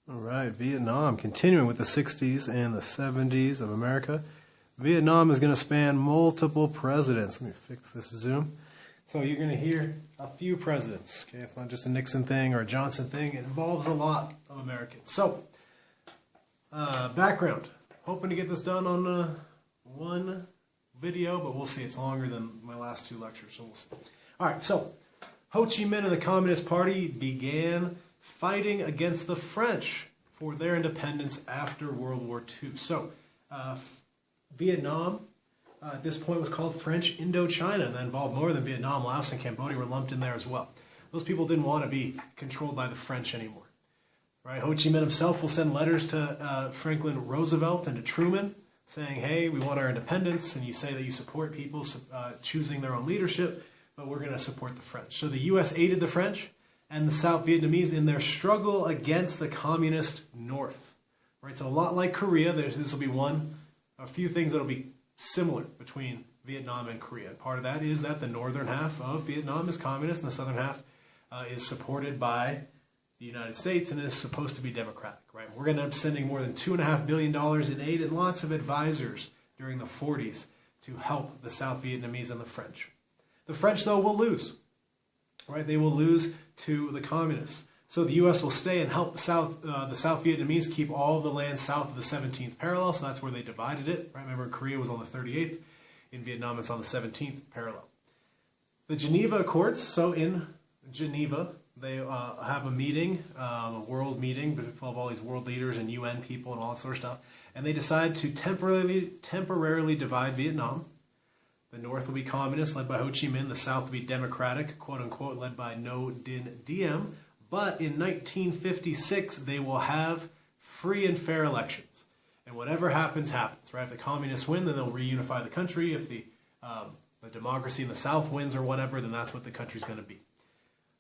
All right, Vietnam, continuing with the 60s and the 70s of America. Vietnam is going to span multiple presidents. Let me fix this zoom. So you're going to hear a few presidents. Okay, it's not just a Nixon thing or a Johnson thing. It involves a lot of Americans. So, background. Hoping to get this done on one video, but we'll see. It's longer than my last two lectures, so we'll see. All right, so Ho Chi Minh and the Communist Party began fighting against the French for their independence after World War II. So, Vietnam at this point was called French Indochina, and that involved more than Vietnam. Laos and Cambodia were lumped in there as well. Those people didn't want to be controlled by the French anymore. Right? Ho Chi Minh himself will send letters to Franklin Roosevelt and to Truman saying, hey, we want our independence, and you say that you support people choosing their own leadership, but we're going to support the French. So the U.S. aided the French and the South Vietnamese in their struggle against the communist North. Right? So a lot like Korea, this will be a few things that will be similar between Vietnam and Korea. Part of that is that the northern half of Vietnam is communist and the southern half is supported by the United States and is supposed to be democratic. Right? We're going to end up sending more than $2.5 billion in aid and lots of advisors during the 40s to help the South Vietnamese and the French. The French, though, will lose. Right? They will lose to the communists. So the U.S. will stay and help the South Vietnamese keep all of the land south of the 17th parallel. So that's where they divided it. Right? Remember, Korea was on the 38th. In Vietnam, it's on the 17th parallel. The Geneva Accords. So in Geneva, they have a meeting, a world meeting full of all these world leaders and UN people and all that sort of stuff. And they decide to temporarily divide Vietnam. The North will be communist, led by Ho Chi Minh. The South will be democratic, quote-unquote, led by Ngo Dinh Diem. But in 1956, they will have free and fair elections. And whatever happens, happens. Right? If the communists win, then they'll reunify the country. If the democracy in the South wins or whatever, then that's what the country's going to be.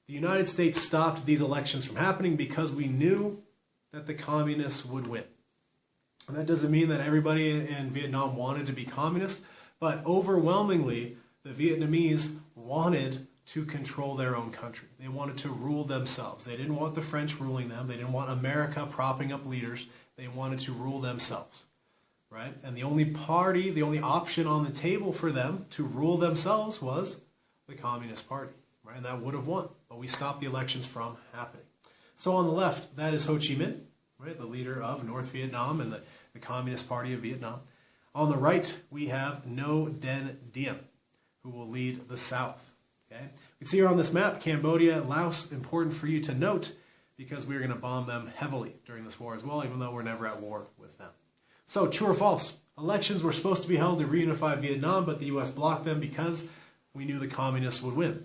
The United States stopped these elections from happening because we knew that the communists would win. And that doesn't mean that everybody in Vietnam wanted to be communist, but overwhelmingly, the Vietnamese wanted to control their own country. They wanted to rule themselves. They didn't want the French ruling them. They didn't want America propping up leaders. They wanted to rule themselves. Right? And the only party, the only option on the table for them to rule themselves was the Communist Party. Right? And that would have won. But we stopped the elections from happening. So on the left, that is Ho Chi Minh, right? The leader of North Vietnam and the Communist Party of Vietnam. On the right, we have Ngo Dinh Diem, who will lead the South. Okay? We see here on this map, Cambodia, Laos, important for you to note, because we're going to bomb them heavily during this war as well, even though we're never at war with them. So, true or false? Elections were supposed to be held to reunify Vietnam, but the U.S. blocked them because we knew the communists would win.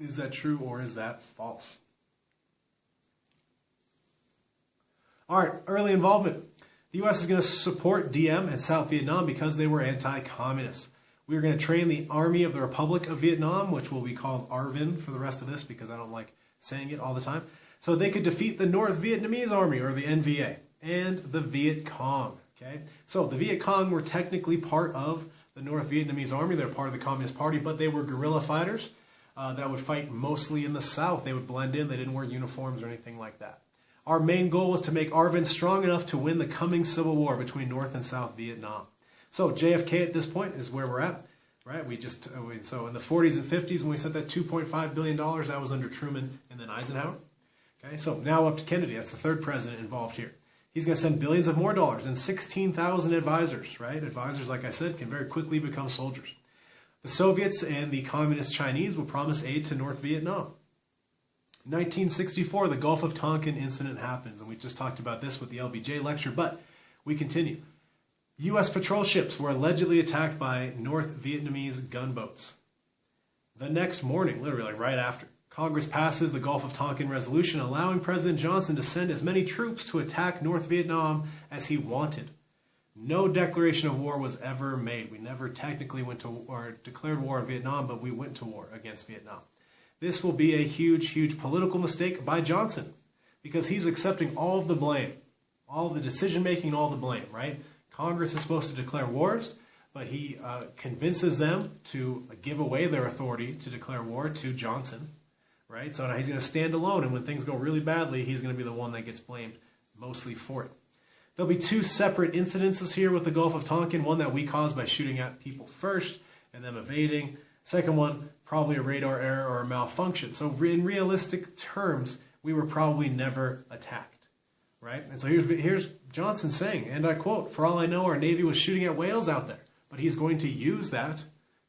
Is that true or is that false? All right, early involvement. The U.S. is going to support Diem and South Vietnam because they were anti-communist. We are going to train the Army of the Republic of Vietnam, which will be called ARVN for the rest of this because I don't like saying it all the time, so they could defeat the North Vietnamese Army, or the NVA, and the Viet Cong. Okay? So the Viet Cong were technically part of the North Vietnamese Army. They're part of the Communist Party, but they were guerrilla fighters that would fight mostly in the South. They would blend in. They didn't wear uniforms or anything like that. Our main goal was to make ARVN strong enough to win the coming civil war between North and South Vietnam. So JFK at this point is where we're at, right? So in the 40s and 50s when we sent that $2.5 billion, that was under Truman and then Eisenhower. Okay, so now up to Kennedy. That's the third president involved here. He's going to send billions of more dollars and 16,000 advisors, right? Advisors, like I said, can very quickly become soldiers. The Soviets and the Communist Chinese will promise aid to North Vietnam. 1964, the Gulf of Tonkin incident happens, and we just talked about this with the LBJ lecture, but we continue. U.S. patrol ships were allegedly attacked by North Vietnamese gunboats. The next morning, literally right after, Congress passes the Gulf of Tonkin resolution allowing President Johnson to send as many troops to attack North Vietnam as he wanted. No declaration of war was ever made. We never technically went to or declared war on Vietnam, but we went to war against Vietnam. This will be a huge, huge political mistake by Johnson because he's accepting all of the blame, all of the decision-making, all the blame, right? Congress is supposed to declare wars, but he convinces them to give away their authority to declare war to Johnson, right? So now he's going to stand alone, and when things go really badly, he's going to be the one that gets blamed mostly for it. There'll be two separate incidences here with the Gulf of Tonkin, one that we caused by shooting at people first and them evading. Second one, probably a radar error or a malfunction. So in realistic terms, we were probably never attacked, right? And so here's Johnson saying, and I quote, "For all I know, our Navy was shooting at whales out there, but he's going to use that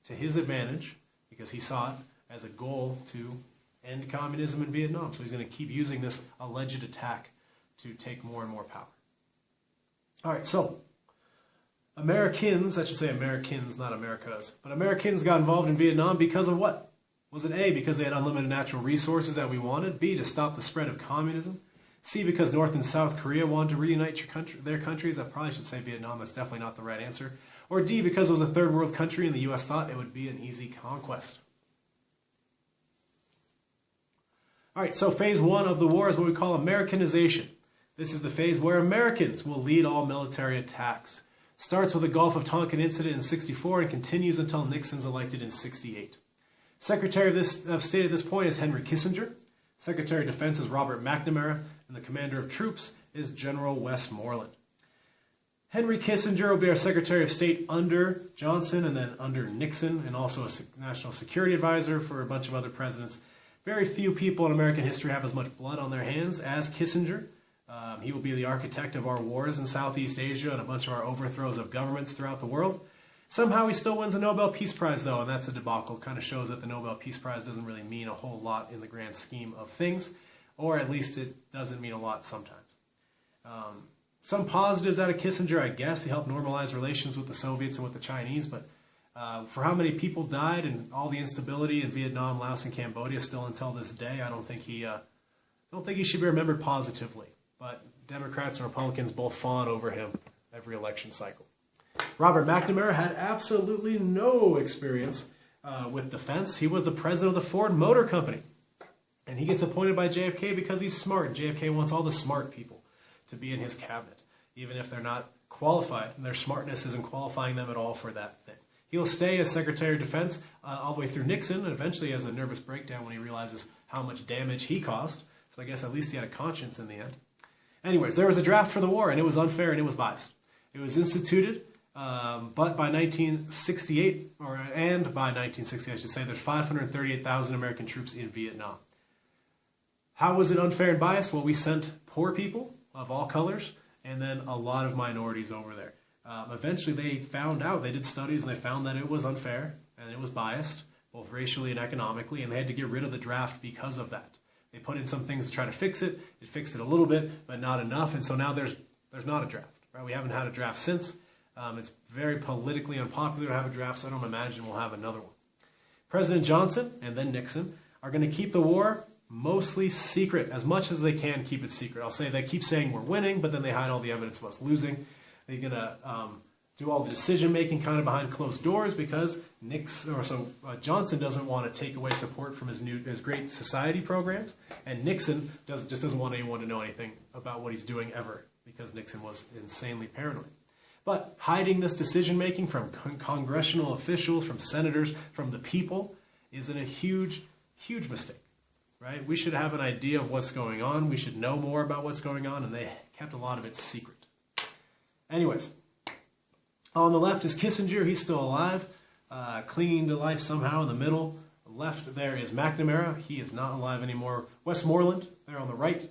to his advantage because he saw it as a goal to end communism in Vietnam. So he's going to keep using this alleged attack to take more and more power." All right, so Americans, I should say Americans, not Americas, but Americans got involved in Vietnam because of what? Was it A, because they had unlimited natural resources that we wanted? B, to stop the spread of communism? C, because North and South Korea wanted to reunite their countries? I probably should say Vietnam. That's definitely not the right answer. Or D, because it was a third world country and the U.S. thought it would be an easy conquest. All right, so phase one of the war is what we call Americanization. This is the phase where Americans will lead all military attacks. Starts with the Gulf of Tonkin incident in '64 and continues until Nixon's elected in '68. Secretary of State at this point is Henry Kissinger. Secretary of Defense is Robert McNamara, and the commander of troops is General Westmoreland. Henry Kissinger will be our Secretary of State under Johnson and then under Nixon, and also a national security advisor for a bunch of other presidents. Very few people in American history have as much blood on their hands as Kissinger. He will be the architect of our wars in Southeast Asia and a bunch of our overthrows of governments throughout the world. Somehow he still wins a Nobel Peace Prize, though, and that's a debacle. Kind of shows that the Nobel Peace Prize doesn't really mean a whole lot in the grand scheme of things, or at least it doesn't mean a lot sometimes. Some positives out of Kissinger, I guess. He helped normalize relations with the Soviets and with the Chinese, but for how many people died and all the instability in Vietnam, Laos, and Cambodia still until this day, I don't think he should be remembered positively. But Democrats and Republicans both fawn over him every election cycle. Robert McNamara had absolutely no experience with defense. He was the president of the Ford Motor Company. And he gets appointed by JFK because he's smart. JFK wants all the smart people to be in his cabinet, even if they're not qualified, and their smartness isn't qualifying them at all for that thing. He'll stay as Secretary of Defense all the way through Nixon, and eventually has a nervous breakdown when he realizes how much damage he caused. So I guess at least he had a conscience in the end. Anyways, there was a draft for the war, and it was unfair and it was biased. It was instituted, but by 1968, by 1960, I should say, there's 538,000 American troops in Vietnam. How was it unfair and biased? Well, we sent poor people of all colors, and then a lot of minorities over there. Eventually, they found out, they did studies, and they found that it was unfair, and it was biased, both racially and economically, and they had to get rid of the draft because of that. They put in some things to try to fix it. It fixed it a little bit, but not enough. And so now there's not a draft. Right? We haven't had a draft since. It's very politically unpopular to have a draft, so I don't imagine we'll have another one. President Johnson and then Nixon are going to keep the war mostly secret, as much as they can keep it secret. I'll say they keep saying we're winning, but then they hide all the evidence of us losing. They're going to do all the decision-making kind of behind closed doors because Johnson doesn't want to take away support from his Great Society programs, and Nixon just doesn't want anyone to know anything about what he's doing ever because Nixon was insanely paranoid. But hiding this decision-making from congressional officials, from senators, from the people, is a huge, huge mistake. Right? We should have an idea of what's going on. We should know more about what's going on, and they kept a lot of it secret. Anyways. On the left is Kissinger. He's still alive, clinging to life somehow in the middle. Left there is McNamara. He is not alive anymore. Westmoreland, there on the right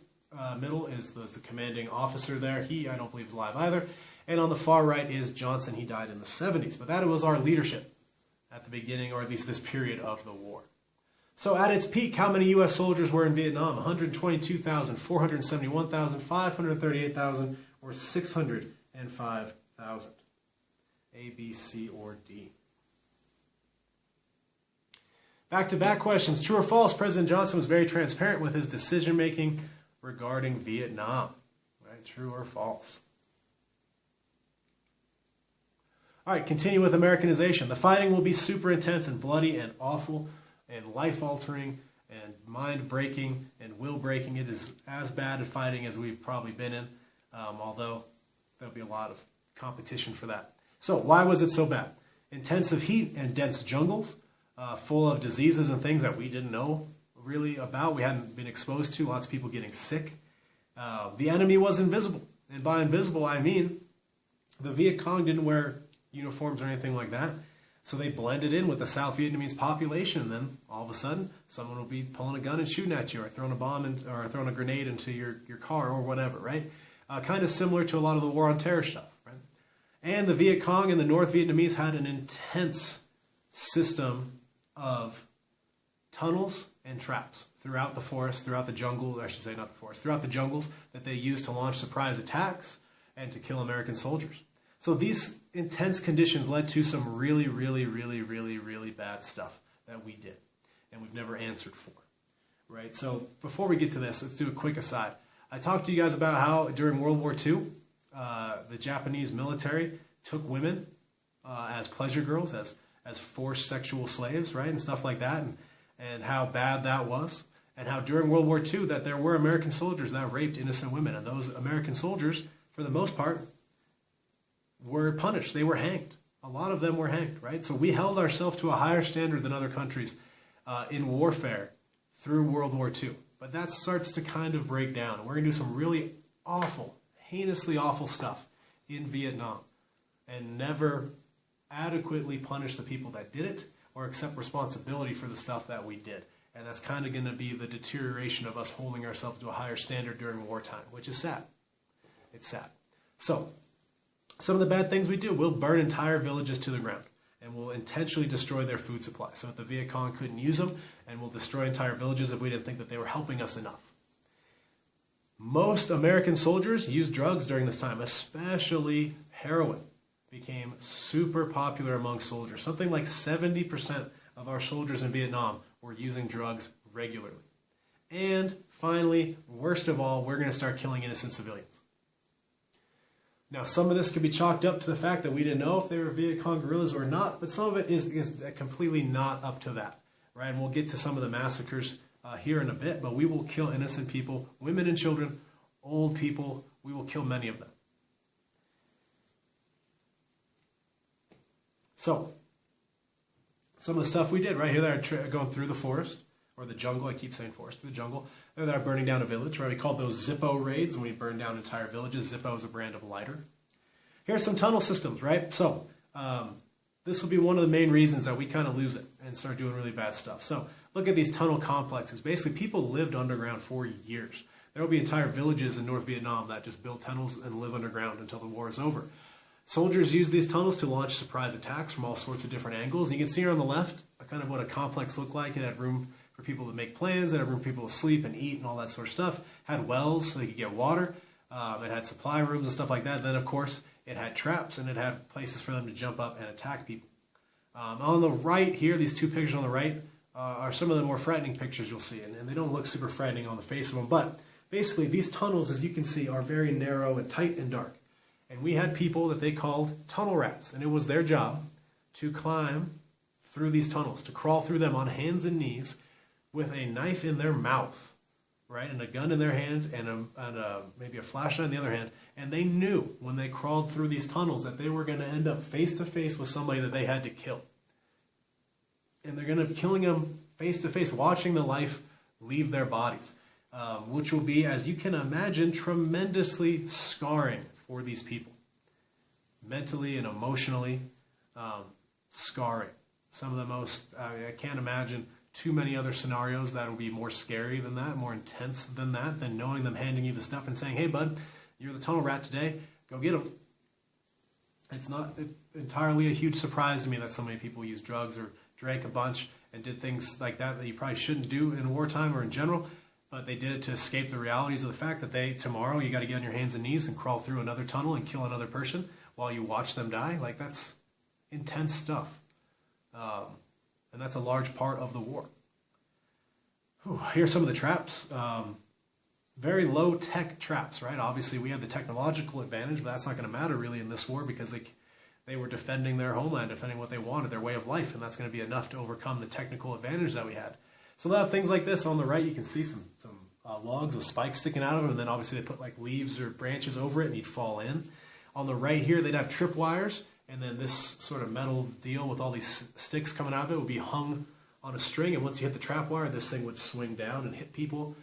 middle, is the commanding officer there. He, I don't believe, is alive either. And on the far right is Johnson. He died in the 70s. But that was our leadership at the beginning, or at least this period of the war. So at its peak, how many U.S. soldiers were in Vietnam? 122,000, 471,000, 538,000, or 605,000? A, B, C, or D. Back-to-back questions. True or false? President Johnson was very transparent with his decision-making regarding Vietnam. Right? True or false? All right, continue with Americanization. The fighting will be super intense and bloody and awful and life-altering and mind-breaking and will-breaking. It is as bad a fighting as we've probably been in, although there'll be a lot of competition for that. So why was it so bad? Intensive heat and dense jungles, full of diseases and things that we didn't know really about, we hadn't been exposed to, lots of people getting sick. The enemy was invisible. And by invisible, I mean the Viet Cong didn't wear uniforms or anything like that. So they blended in with the South Vietnamese population, and then all of a sudden, someone will be pulling a gun and shooting at you, or throwing a bomb or throwing a grenade into your car, or whatever, right? Kind of similar to a lot of the war on terror stuff, right? And the Viet Cong and the North Vietnamese had an intense system of tunnels and traps throughout the forest, throughout the jungle, I should say not the forest, throughout the jungles that they used to launch surprise attacks and to kill American soldiers. So these intense conditions led to some really, really, really, really, really bad stuff that we did and we've never answered for, right? So before we get to this, let's do a quick aside. I talked to you guys about how during World War II, the Japanese military took women as pleasure girls, as forced sexual slaves, right, and stuff like that, and how bad that was, and how during World War II that there were American soldiers that raped innocent women, and those American soldiers, for the most part, were punished. They were hanged. A lot of them were hanged, right? So we held ourselves to a higher standard than other countries in warfare through World War II. But that starts to kind of break down. We're going to do some really awful, heinously awful stuff in Vietnam and never adequately punish the people that did it or accept responsibility for the stuff that we did. And that's kind of going to be the deterioration of us holding ourselves to a higher standard during wartime, which is sad. It's sad. So, some of the bad things we do, we'll burn entire villages to the ground, and we'll intentionally destroy their food supply so that the Viet Cong couldn't use them, and we'll destroy entire villages if we didn't think that they were helping us enough. Most American soldiers used drugs during this time, especially heroin. Became super popular among soldiers. Something like 70% of our soldiers in Vietnam were using drugs regularly. And finally, worst of all, we're going to start killing innocent civilians. Now, some of this could be chalked up to the fact that we didn't know if they were Viet Cong guerrillas or not, but some of it is completely not up to that, right? And we'll get to some of the massacres here in a bit, but we will kill innocent people, women and children, old people. We will kill many of them. So, some of the stuff we did right here, they're going through the forest, or the jungle, I keep saying forest, the jungle. They're burning down a village, right? We called those Zippo raids, and we burned down entire villages. Zippo is a brand of lighter. Here's some tunnel systems, right? So, this will be one of the main reasons that we kind of lose it and start doing really bad stuff. So, look at these tunnel complexes. Basically, people lived underground for years. There will be entire villages in North Vietnam that just build tunnels and live underground until the war is over. Soldiers use these tunnels to launch surprise attacks from all sorts of different angles. You can see here on the left kind of what a complex looked like. It had room for people to make plans. It had room for people to sleep and eat and all that sort of stuff. It had wells so they could get water. It had supply rooms and stuff like that. Then, of course, it had traps and it had places for them to jump up and attack people. On the right here, these two pictures on the right are some of the more frightening pictures you'll see. And they don't look super frightening on the face of them. But basically, these tunnels, as you can see, are very narrow and tight and dark. And we had people that they called tunnel rats, and it was their job to climb through these tunnels, to crawl through them on hands and knees with a knife in their mouth, right, and a gun in their hand and maybe a flashlight in the other hand. And they knew when they crawled through these tunnels that they were going to end up face to face with somebody that they had to kill. And they're going to be killing them face to face, watching the life leave their bodies, which will be, as you can imagine, tremendously scarring for these people, mentally and emotionally scarring. Some of the most, I can't imagine too many other scenarios that will be more scary than that, more intense than that, than knowing them handing you the stuff and saying, hey bud, you're the tunnel rat today, go get them. It's not entirely a huge surprise to me that so many people use drugs or drank a bunch and did things like that you probably shouldn't do in wartime or in general. But they did it to escape the realities of the fact that tomorrow you got to get on your hands and knees and crawl through another tunnel and kill another person while you watch them die. Like, that's intense stuff. And that's a large part of the war. Here's some of the traps. Very low-tech traps, right? Obviously, we had the technological advantage, but that's not going to matter really in this war because they were defending their homeland, defending what they wanted, their way of life, and that's going to be enough to overcome the technical advantage that we had. So they'll have things like this. On the right, you can see some logs with spikes sticking out of them, and then obviously they put like leaves or branches over it, and you'd fall in. On the right here, they'd have tripwires, and then this sort of metal deal with all these sticks coming out of it would be hung on a string, and once you hit the trap wire, this thing would swing down and hit people.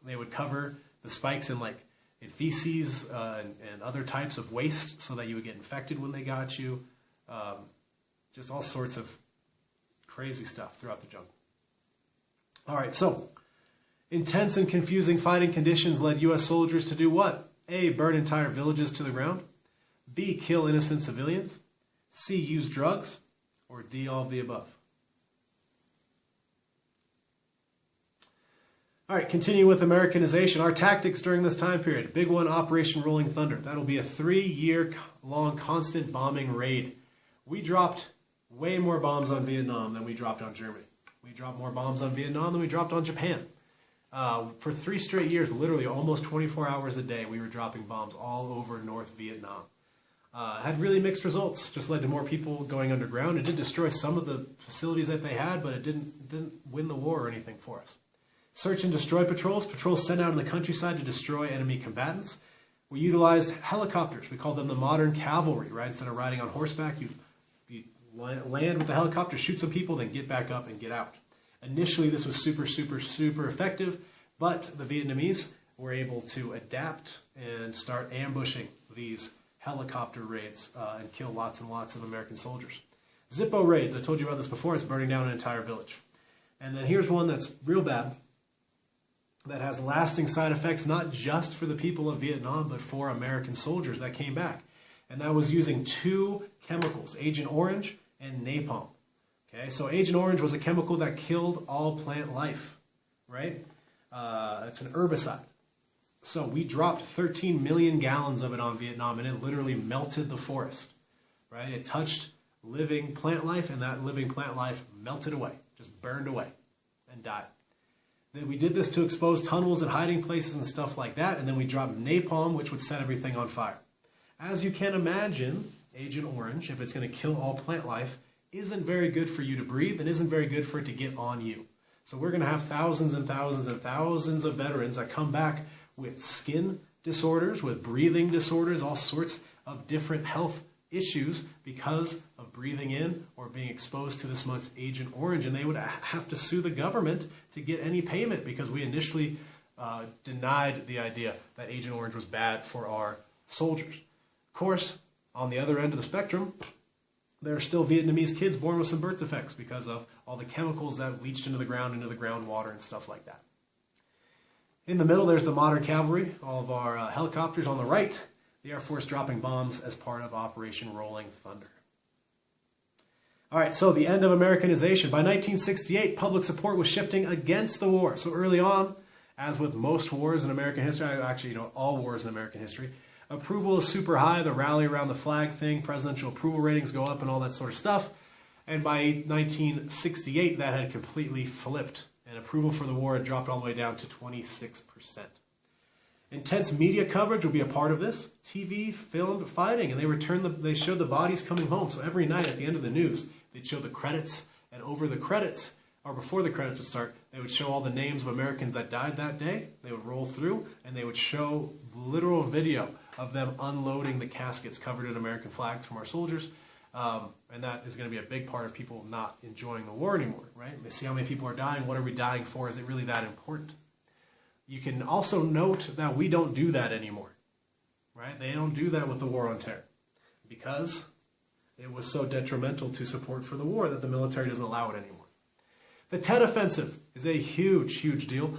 They would cover the spikes in in feces and other types of waste so that you would get infected when they got you. Just all sorts of crazy stuff throughout the jungle. All right, so intense and confusing fighting conditions led U.S. soldiers to do what? A, burn entire villages to the ground. B, kill innocent civilians. C, use drugs. Or D, all of the above. All right, continue with Americanization. Our tactics during this time period. Big one, Operation Rolling Thunder. That'll be a 3-year-long constant bombing raid. We dropped way more bombs on Vietnam than we dropped on Germany. We dropped more bombs on Vietnam than we dropped on Japan. For 3 straight years, literally almost 24 hours a day, we were dropping bombs all over North Vietnam. Had really mixed results. Just led to more people going underground. It did destroy some of the facilities that they had, but it didn't win the war or anything for us. Search and destroy patrols. Patrols sent out in the countryside to destroy enemy combatants. We utilized helicopters. We called them the modern cavalry, right? Instead of riding on horseback, you land with the helicopter, shoot some people, then get back up and get out. Initially, this was super effective, but the Vietnamese were able to adapt and start ambushing these helicopter raids and kill lots and lots of American soldiers. Zippo raids, I told you about this before, it's burning down an entire village. And then here's one that's real bad, that has lasting side effects, not just for the people of Vietnam, but for American soldiers that came back. And that was using 2 chemicals, Agent Orange and napalm. Okay, so Agent Orange was a chemical that killed all plant life, right? It's an herbicide. So we dropped 13 million gallons of it on Vietnam, and it literally melted the forest, right? It touched living plant life, and that living plant life melted away, just burned away and died. Then we did this to expose tunnels and hiding places and stuff like that, and then we dropped napalm, which would set everything on fire. As you can imagine, Agent Orange, if it's going to kill all plant life, isn't very good for you to breathe and isn't very good for it to get on you. So we're going to have thousands and thousands and thousands of veterans that come back with skin disorders, with breathing disorders, all sorts of different health issues because of breathing in or being exposed to this much Agent Orange, and they would have to sue the government to get any payment because we initially denied the idea that Agent Orange was bad for our soldiers. Of course, on the other end of the spectrum, there are still Vietnamese kids born with some birth defects because of all the chemicals that leached into the groundwater and stuff like that. In the middle, there's the modern cavalry, all of our helicopters. On the right, the Air Force dropping bombs as part of Operation Rolling Thunder. All right, so the end of Americanization. By 1968, public support was shifting against the war. So early on, as with most wars in American history, actually, all wars in American history, approval is super high. The rally around the flag thing, presidential approval ratings go up and all that sort of stuff. And by 1968, that had completely flipped. And approval for the war had dropped all the way down to 26%. Intense media coverage will be a part of this. TV filmed fighting, and they showed the bodies coming home. So every night at the end of the news, they'd show the credits, and over the credits, or before the credits would start, they would show all the names of Americans that died that day. They would roll through, and they would show literal video of them unloading the caskets covered in American flags from our soldiers. And that is going to be a big part of people not enjoying the war anymore, right? They see how many people are dying. What are we dying for? Is it really that important? You can also note that we don't do that anymore, right? They don't do that with the war on terror because it was so detrimental to support for the war that the military doesn't allow it anymore. The Tet Offensive is a huge, huge deal.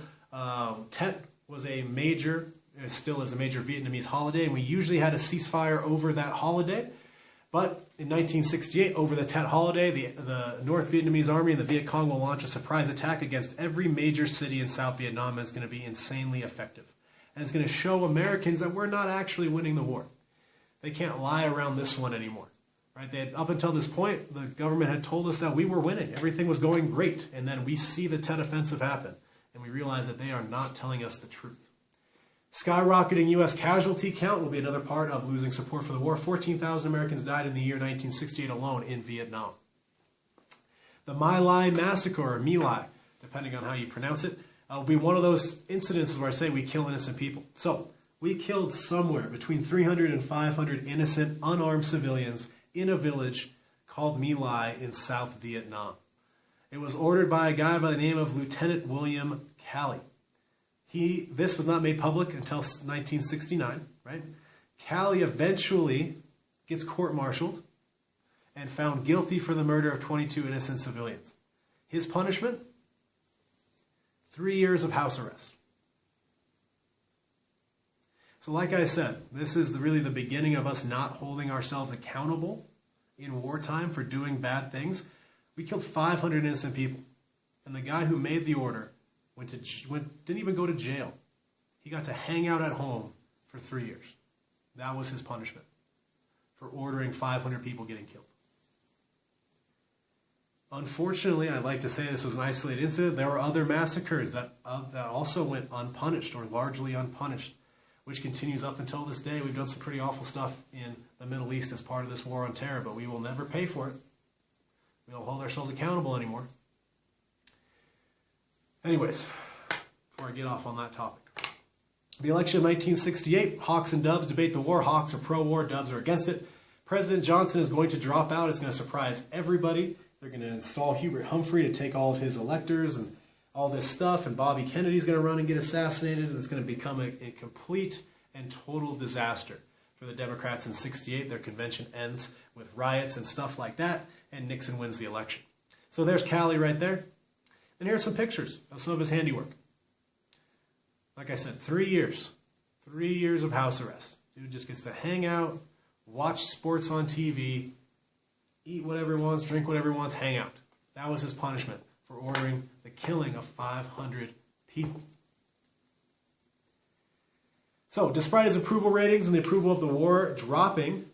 Tet was a major, it still is a major Vietnamese holiday, and we usually had a ceasefire over that holiday. But in 1968, over the Tet holiday, the North Vietnamese Army and the Viet Cong will launch a surprise attack against every major city in South Vietnam, and it's going to be insanely effective. And it's going to show Americans that we're not actually winning the war. They can't lie around this one anymore. Right? Up until this point, the government had told us that we were winning. Everything was going great. And then we see the Tet Offensive happen, and we realize that they are not telling us the truth. Skyrocketing U.S. casualty count will be another part of losing support for the war. 14,000 Americans died in the year 1968 alone in Vietnam. The My Lai massacre, or My Lai, depending on how you pronounce it, will be one of those incidences where I say we kill innocent people. So, we killed somewhere between 300 and 500 innocent, unarmed civilians in a village called My Lai in South Vietnam. It was ordered by a guy by the name of Lieutenant William Calley. This was not made public until 1969, right? Calley eventually gets court-martialed and found guilty for the murder of 22 innocent civilians. His punishment? 3 years of house arrest. So like I said, this is really the beginning of us not holding ourselves accountable in wartime for doing bad things. We killed 500 innocent people. And the guy who made the order didn't even go to jail. He got to hang out at home for 3 years. That was his punishment for ordering 500 people getting killed. Unfortunately, I'd like to say this was an isolated incident. There were other massacres that also went unpunished or largely unpunished, which continues up until this day. We've done some pretty awful stuff in the Middle East as part of this war on terror, but we will never pay for it. We don't hold ourselves accountable anymore. Anyways, before I get off on that topic. The election of 1968, Hawks and Dubs debate the war. Hawks are pro-war, Dubs are against it. President Johnson is going to drop out. It's going to surprise everybody. They're going to install Hubert Humphrey to take all of his electors and all this stuff, and Bobby Kennedy's going to run and get assassinated, and it's going to become a complete and total disaster for the Democrats in 68. Their convention ends with riots and stuff like that, and Nixon wins the election. So there's Calley right there. And here's some pictures of some of his handiwork. Like I said, 3 years. 3 years of house arrest. Dude just gets to hang out, watch sports on TV, eat whatever he wants, drink whatever he wants, hang out. That was his punishment for ordering the killing of 500 people. So, despite his approval ratings and the approval of the war dropping,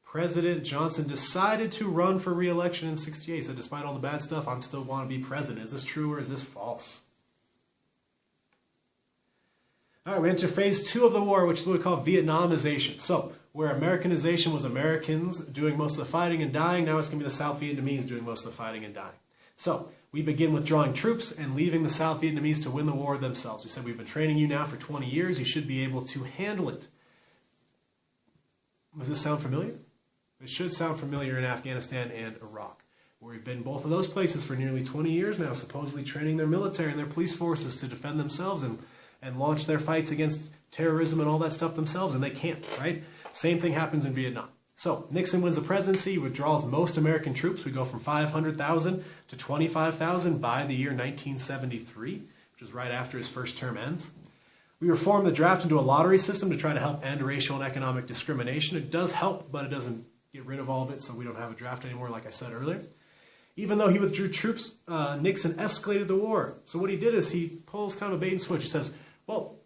President Johnson decided to run for re-election in 68. He said, despite all the bad stuff, I still want to be president. Is this true or is this false? All right, we enter phase 2 of the war, which is what we call Vietnamization. So, where Americanization was Americans doing most of the fighting and dying, now it's going to be the South Vietnamese doing most of the fighting and dying. So, we begin withdrawing troops and leaving the South Vietnamese to win the war themselves. We said, we've been training you now for 20 years. You should be able to handle it. Does this sound familiar? It should sound familiar in Afghanistan and Iraq, where we've been in both of those places for nearly 20 years now, supposedly training their military and their police forces to defend themselves and launch their fights against terrorism and all that stuff themselves, and they can't, right? Same thing happens in Vietnam. So, Nixon wins the presidency, withdraws most American troops. We go from 500,000 to 25,000 by the year 1973, which is right after his first term ends. We reform the draft into a lottery system to try to help end racial and economic discrimination. It does help, but it doesn't get rid of all of it, so we don't have a draft anymore, like I said earlier. Even though he withdrew troops, Nixon escalated the war. So what he did is he pulls kind of a bait and switch. He says, well,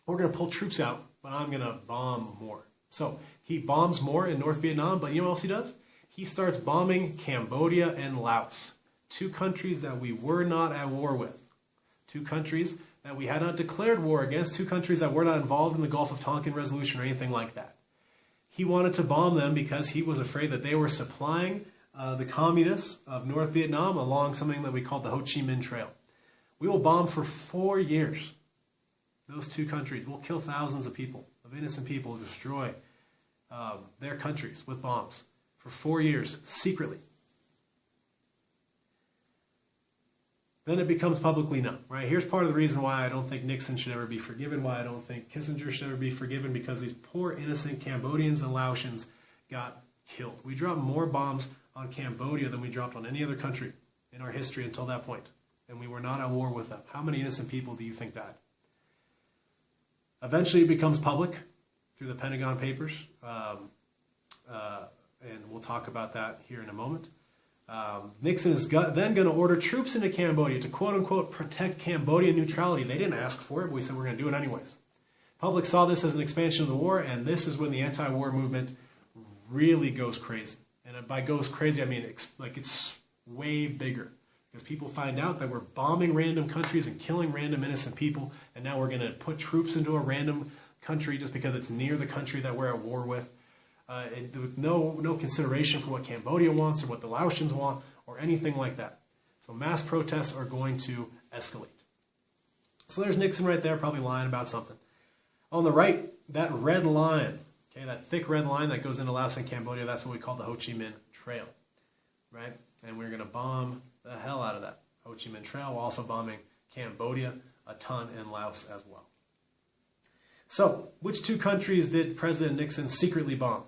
we're going to pull troops out, but I'm going to bomb more. So he bombs more in North Vietnam, but you know what else he does? He starts bombing Cambodia and Laos, 2 countries that we were not at war with, 2 countries that we had not declared war against, 2 countries that were not involved in the Gulf of Tonkin resolution or anything like that. He wanted to bomb them because he was afraid that they were supplying the communists of North Vietnam along something that we called the Ho Chi Minh Trail. We will bomb for 4 years those 2 countries. We'll kill thousands of people, of innocent people, destroy their countries with bombs for 4 years, secretly. Then it becomes publicly known, right? Here's part of the reason why I don't think Nixon should ever be forgiven, why I don't think Kissinger should ever be forgiven, because these poor innocent Cambodians and Laotians got killed. We dropped more bombs on Cambodia than we dropped on any other country in our history until that point. And we were not at war with them. How many innocent people do you think died? Eventually it becomes public through the Pentagon Papers. And we'll talk about that here in a moment. Nixon is then going to order troops into Cambodia to quote-unquote protect Cambodian neutrality. They didn't ask for it, but we said we're going to do it anyways. Public saw this as an expansion of the war, and this is when the anti-war movement really goes crazy. And by goes crazy, I mean it's way bigger. Because people find out that we're bombing random countries and killing random innocent people, and now we're going to put troops into a random country just because it's near the country that we're at war with. With no consideration for what Cambodia wants or what the Laotians want or anything like that. So mass protests are going to escalate. So there's Nixon right there, probably lying about something. On the right, that red line, okay, that thick red line that goes into Laos and Cambodia, that's what we call the Ho Chi Minh Trail, right? And we're going to bomb the hell out of that Ho Chi Minh Trail. We're also bombing Cambodia a ton in Laos as well. So, which two countries did President Nixon secretly bomb?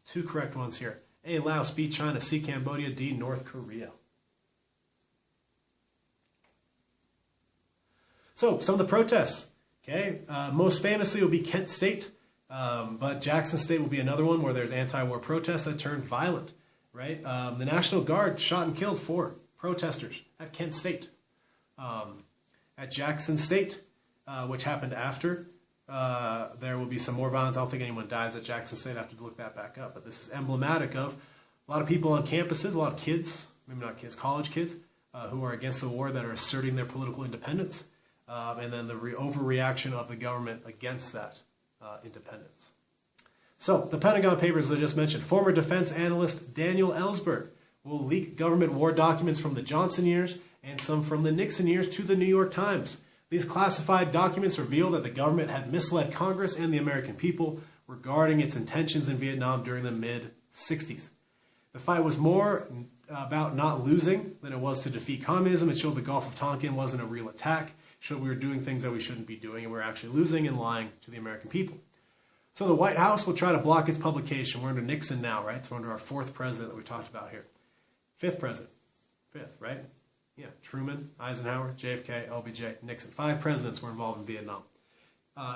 Two correct ones here. A, Laos, B, China, C, Cambodia, D, North Korea. So, some of the protests. Okay, most famously will be Kent State, but Jackson State will be another one where there's anti-war protests that turned violent. Right, the National Guard shot and killed 4 protesters at Kent State. At Jackson State, which happened after, there will be some more violence. I don't think anyone dies at Jackson State. I have to look that back up. But this is emblematic of a lot of people on campuses, a lot of kids, maybe not kids, college kids, who are against the war that are asserting their political independence, and then the overreaction of the government against that independence. So, the Pentagon Papers I just mentioned. Former defense analyst Daniel Ellsberg will leak government war documents from the Johnson years and some from the Nixon years to the New York Times. These classified documents reveal that the government had misled Congress and the American people regarding its intentions in Vietnam during the mid-60s. The fight was more about not losing than it was to defeat communism. It showed the Gulf of Tonkin wasn't a real attack. It showed we were doing things that we shouldn't be doing, and we were actually losing and lying to the American people. So the White House will try to block its publication. We're under Nixon now, right? So we're under our 4th president that we talked about here. 5th president. 5th, right? Yeah, Truman, Eisenhower, JFK, LBJ, Nixon. 5 presidents were involved in Vietnam.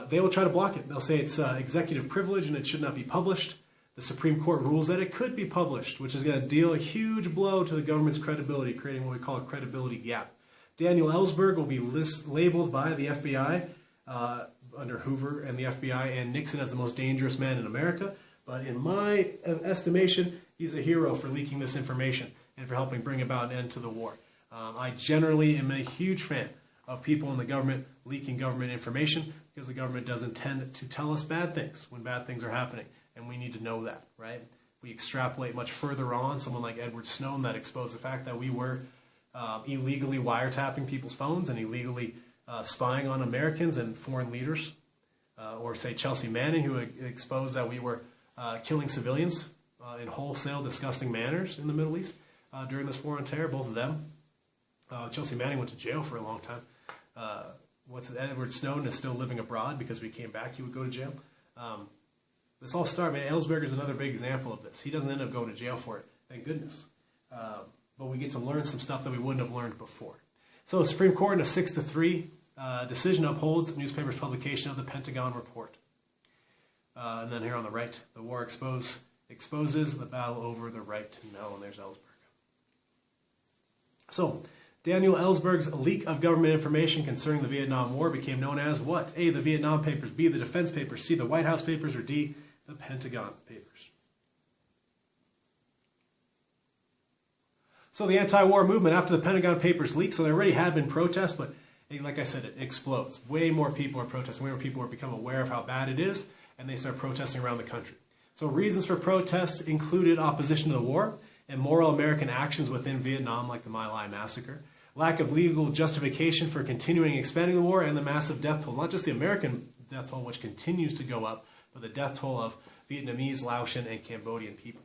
They will try to block it. They'll say it's executive privilege and it should not be published. The Supreme Court rules that it could be published, which is going to deal a huge blow to the government's credibility, creating what we call a credibility gap. Daniel Ellsberg will be labeled by the FBI under Hoover and the FBI and Nixon as the most dangerous man in America. But in my estimation, he's a hero for leaking this information and for helping bring about an end to the war. I generally am a huge fan of people in the government leaking government information because the government doesn't tend to tell us bad things when bad things are happening. And we need to know that, right? We extrapolate much further on. Someone like Edward Snowden that exposed the fact that we were illegally wiretapping people's phones and illegally spying on Americans and foreign leaders, or say Chelsea Manning, who exposed that we were killing civilians in wholesale, disgusting manners in the Middle East during this war on terror, both of them. Chelsea Manning went to jail for a long time. Edward Snowden is still living abroad because we came back, he would go to jail. This all started, man, Ellsberg is another big example of this. He doesn't end up going to jail for it, thank goodness. But we get to learn some stuff that we wouldn't have learned before. So the Supreme Court in a 6-3 decision upholds the newspaper's publication of the Pentagon report. And then here on the right, the war exposes the battle over the right to know. And there's Ellsberg. So, Daniel Ellsberg's leak of government information concerning the Vietnam War became known as what? A, the Vietnam Papers, B, the Defense Papers, C, the White House Papers, or D, the Pentagon Papers. So the anti-war movement after the Pentagon Papers leaked, so there already had been protests, but like I said, it explodes. Way more people are protesting, way more people are becoming aware of how bad it is, and they start protesting around the country. So reasons for protests included opposition to the war, immoral American actions within Vietnam, like the My Lai massacre, lack of legal justification for continuing expanding the war, and the massive death toll, not just the American death toll, which continues to go up, but the death toll of Vietnamese, Laotian, and Cambodian people.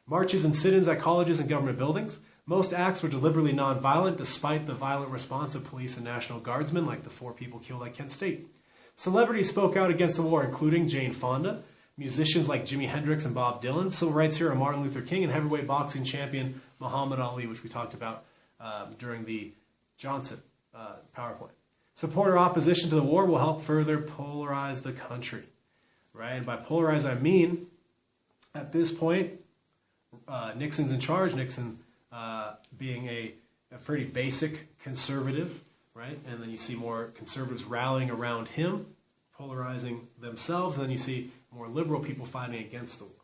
Marches and sit-ins at colleges and government buildings. Most acts were deliberately nonviolent, despite the violent response of police and National Guardsmen, like the 4 people killed at Kent State. Celebrities spoke out against the war, including Jane Fonda, musicians like Jimi Hendrix and Bob Dylan, civil rights hero Martin Luther King, and heavyweight boxing champion Muhammad Ali, which we talked about during the Johnson PowerPoint. Support or opposition to the war will help further polarize the country. Right? And by polarize, I mean, at this point, Nixon's in charge, Nixon being a pretty basic conservative, right? And then you see more conservatives rallying around him, polarizing themselves, and then you see more liberal people fighting against the war.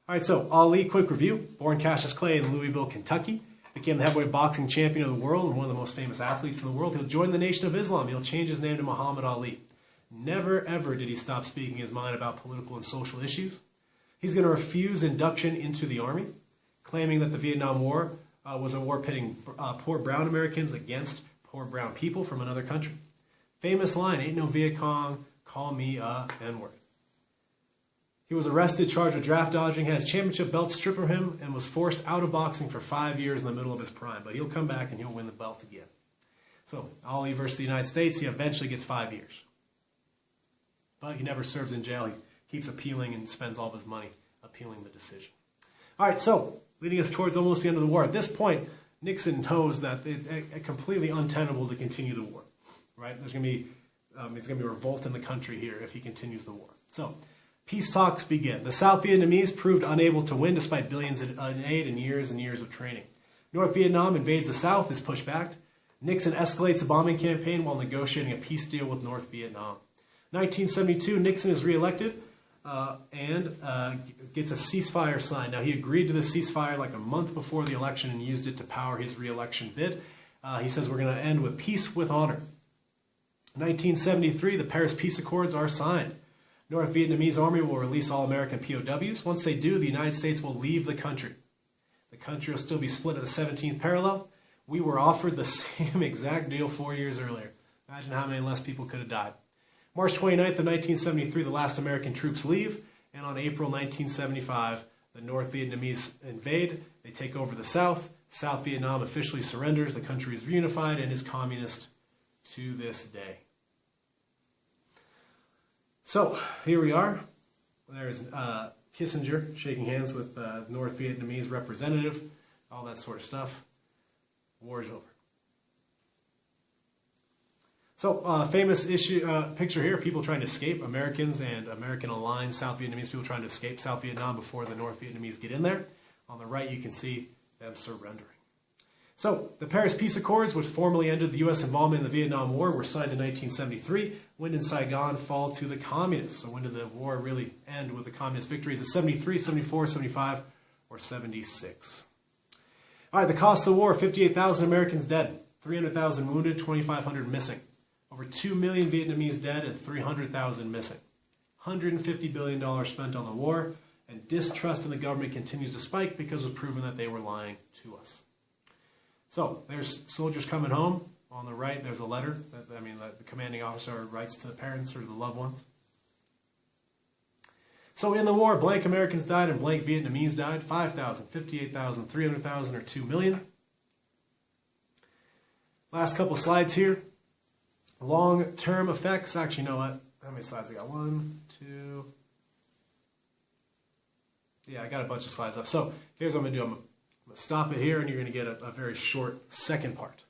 All right, so Ali, quick review. Born Cassius Clay in Louisville, Kentucky. Became the heavyweight boxing champion of the world and one of the most famous athletes in the world. He'll join the Nation of Islam. He'll change his name to Muhammad Ali. Never, ever did he stop speaking his mind about political and social issues. He's going to refuse induction into the Army, claiming that the Vietnam War was a war pitting poor brown Americans against poor brown people from another country. Famous line, ain't no Viet Cong, call me a N-word. He was arrested, charged with draft dodging, had his championship belt stripped from him, and was forced out of boxing for 5 years in the middle of his prime. But he'll come back and he'll win the belt again. So Ali versus the United States, he eventually gets 5 years. But he never serves in jail. He keeps appealing and spends all of his money appealing the decision. All right, so leading us towards almost the end of the war. At this point, Nixon knows that it's completely untenable to continue the war. Right? There's going to be it's going to be revolt in the country here if he continues the war. So peace talks begin. The South Vietnamese proved unable to win despite billions in aid and years of training. North Vietnam invades the South, is pushed back. Nixon escalates a bombing campaign while negotiating a peace deal with North Vietnam. 1972, Nixon is reelected and gets a ceasefire signed. Now, he agreed to the ceasefire like a month before the election and used it to power his reelection bid. He says we're going to end with peace with honor. 1973, the Paris Peace Accords are signed. North Vietnamese army will release all American POWs. Once they do, the United States will leave the country. The country will still be split at the 17th parallel. We were offered the same exact deal 4 years earlier. Imagine how many less people could have died. March 29th of 1973, the last American troops leave, and on April 1975, the North Vietnamese invade. They take over the South. South Vietnam officially surrenders. The country is reunified and is communist to this day. So, here we are. There's Kissinger shaking hands with the North Vietnamese representative, all that sort of stuff. War is over. So, famous picture here, people trying to escape, Americans and American-aligned South Vietnamese people trying to escape South Vietnam before the North Vietnamese get in there. On the right, you can see them surrendering. So, the Paris Peace Accords, which formally ended the U.S. involvement in the Vietnam War, were signed in 1973. When did Saigon fall to the communists? So when did the war really end with the communist victories? Is it 73, 74, 75, or 76? All right, the cost of the war, 58,000 Americans dead, 300,000 wounded, 2,500 missing. Over 2 million Vietnamese dead and 300,000 missing. $150 billion spent on the war, and distrust in the government continues to spike because it was proven that they were lying to us. So, there's soldiers coming home. On the right, there's a letter that the commanding officer writes to the parents or the loved ones. So, in the war, blank Americans died and blank Vietnamese died. 5,000, 58,000, 300,000, or 2 million. Last couple slides here. Long-term effects. Actually, you know what? How many slides I got? 1, 2. Yeah, I got a bunch of slides up. So, here's what I'm going to do. I'm going to stop it here, and you're going to get a very short second part.